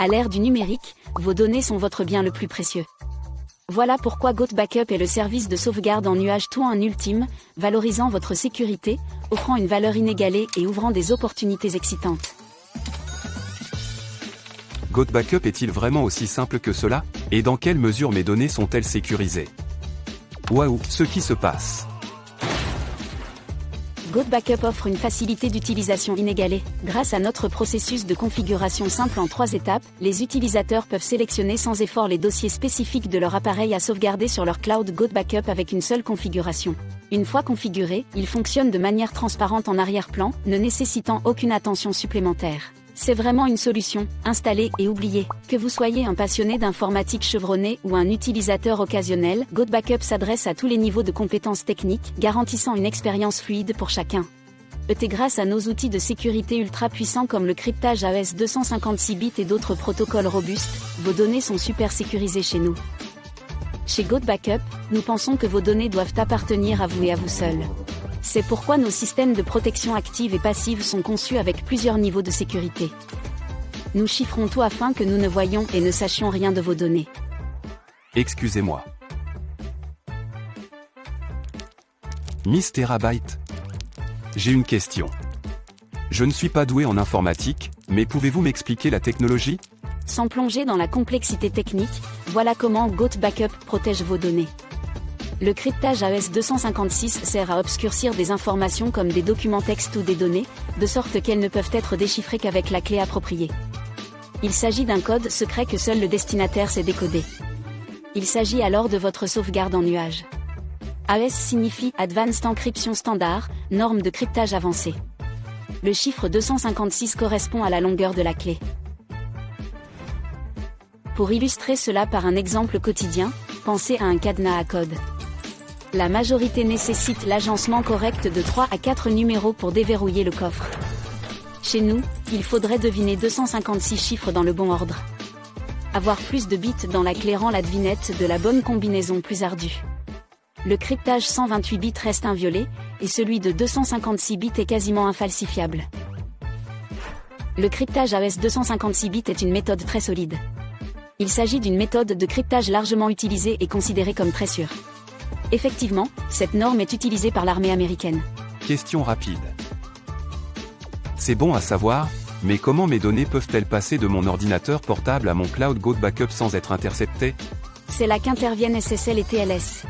À l'ère du numérique, vos données sont votre bien le plus précieux. Voilà pourquoi GoToBackup est le service de sauvegarde en nuage tout en ultime, valorisant votre sécurité, offrant une valeur inégalée et ouvrant des opportunités excitantes. GoToBackup est-il vraiment aussi simple que cela? Et dans quelle mesure mes données sont-elles sécurisées? Waouh, ce qui se passe! GoToBackup offre une facilité d'utilisation inégalée. Grâce à notre processus de configuration simple en 3 étapes, les utilisateurs peuvent sélectionner sans effort les dossiers spécifiques de leur appareil à sauvegarder sur leur cloud GoToBackup avec une seule configuration. Une fois configuré, il fonctionne de manière transparente en arrière-plan, ne nécessitant aucune attention supplémentaire. C'est vraiment une solution, installée et oubliée. Que vous soyez un passionné d'informatique chevronné ou un utilisateur occasionnel, GoToBackup s'adresse à tous les niveaux de compétences techniques, garantissant une expérience fluide pour chacun. Grâce à nos outils de sécurité ultra puissants comme le cryptage AES 256 bits et d'autres protocoles robustes, vos données sont super sécurisées chez nous. Chez GoToBackup, nous pensons que vos données doivent appartenir à vous et à vous seul. C'est pourquoi nos systèmes de protection active et passive sont conçus avec plusieurs niveaux de sécurité. Nous chiffrons tout afin que nous ne voyions et ne sachions rien de vos données. Excusez-moi. Miss Terabyte. J'ai une question. Je ne suis pas doué en informatique, mais pouvez-vous m'expliquer la technologie? Sans plonger dans la complexité technique, voilà comment GoToBackup protège vos données. Le cryptage AES 256 sert à obscurcir des informations comme des documents texte ou des données, de sorte qu'elles ne peuvent être déchiffrées qu'avec la clé appropriée. Il s'agit d'un code secret que seul le destinataire sait décoder. Il s'agit alors de votre sauvegarde en nuage. AES signifie Advanced Encryption Standard, norme de cryptage avancée. Le chiffre 256 correspond à la longueur de la clé. Pour illustrer cela par un exemple quotidien, pensez à un cadenas à code. La majorité nécessite l'agencement correct de 3 à 4 numéros pour déverrouiller le coffre. Chez nous, il faudrait deviner 256 chiffres dans le bon ordre. Avoir plus de bits dans la clé rend la devinette de la bonne combinaison plus ardue. Le cryptage 128 bits reste inviolé, et celui de 256 bits est quasiment infalsifiable. Le cryptage AES 256 bits est une méthode très solide. Il s'agit d'une méthode de cryptage largement utilisée et considérée comme très sûre. Effectivement, cette norme est utilisée par l'armée américaine. Question rapide. C'est bon à savoir, mais comment mes données peuvent-elles passer de mon ordinateur portable à mon cloud GoToBackup sans être interceptées? C'est là qu'interviennent SSL et TLS.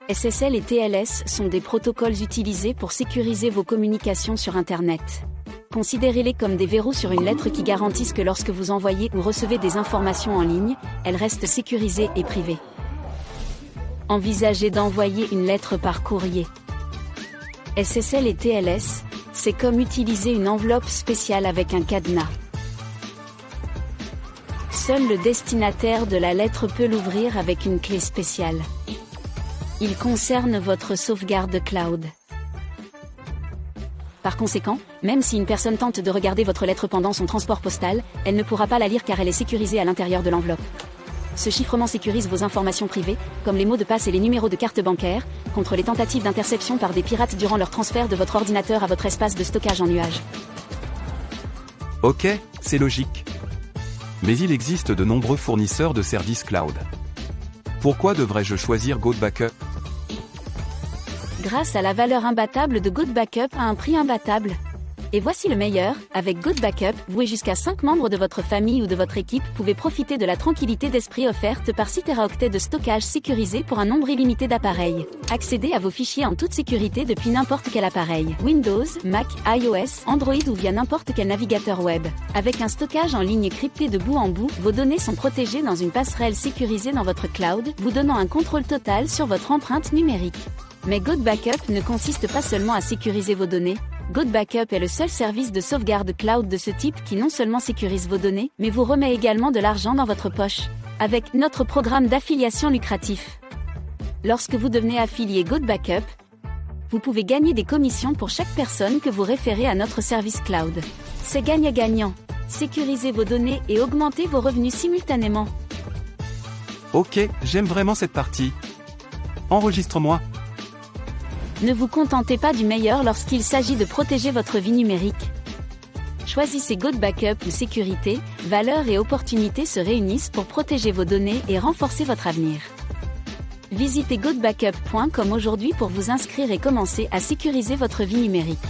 SSL et TLS sont des protocoles utilisés pour sécuriser vos communications sur Internet. Considérez-les comme des verrous sur une lettre qui garantissent que lorsque vous envoyez ou recevez des informations en ligne, elles restent sécurisées et privées. Envisagez d'envoyer une lettre par courrier. SSL et TLS, c'est comme utiliser une enveloppe spéciale avec un cadenas. Seul le destinataire de la lettre peut l'ouvrir avec une clé spéciale. Il concerne votre sauvegarde cloud. Par conséquent, même si une personne tente de regarder votre lettre pendant son transport postal, elle ne pourra pas la lire car elle est sécurisée à l'intérieur de l'enveloppe. Ce chiffrement sécurise vos informations privées, comme les mots de passe et les numéros de carte bancaire, contre les tentatives d'interception par des pirates durant leur transfert de votre ordinateur à votre espace de stockage en nuage. Ok, c'est logique. Mais il existe de nombreux fournisseurs de services cloud. Pourquoi devrais-je choisir GoToBackup? Grâce à la valeur imbattable de GoToBackup à un prix imbattable. Et voici le meilleur, avec GoToBackup, vous et jusqu'à 5 membres de votre famille ou de votre équipe pouvez profiter de la tranquillité d'esprit offerte par 6 Teraoctets de stockage sécurisé pour un nombre illimité d'appareils. Accédez à vos fichiers en toute sécurité depuis n'importe quel appareil, Windows, Mac, iOS, Android ou via n'importe quel navigateur web. Avec un stockage en ligne crypté de bout en bout, vos données sont protégées dans une passerelle sécurisée dans votre cloud, vous donnant un contrôle total sur votre empreinte numérique. Mais GoToBackup ne consiste pas seulement à sécuriser vos données. GoToBackup est le seul service de sauvegarde cloud de ce type qui non seulement sécurise vos données, mais vous remet également de l'argent dans votre poche. Avec notre programme d'affiliation lucratif. Lorsque vous devenez affilié GoToBackup, vous pouvez gagner des commissions pour chaque personne que vous référez à notre service cloud. C'est gagnant-gagnant. Sécurisez vos données et augmentez vos revenus simultanément. Ok, j'aime vraiment cette partie. Enregistre-moi. Ne vous contentez pas du meilleur lorsqu'il s'agit de protéger votre vie numérique. Choisissez Go Backup où sécurité, valeurs et opportunités se réunissent pour protéger vos données et renforcer votre avenir. Visitez godbackup.com aujourd'hui pour vous inscrire et commencer à sécuriser votre vie numérique.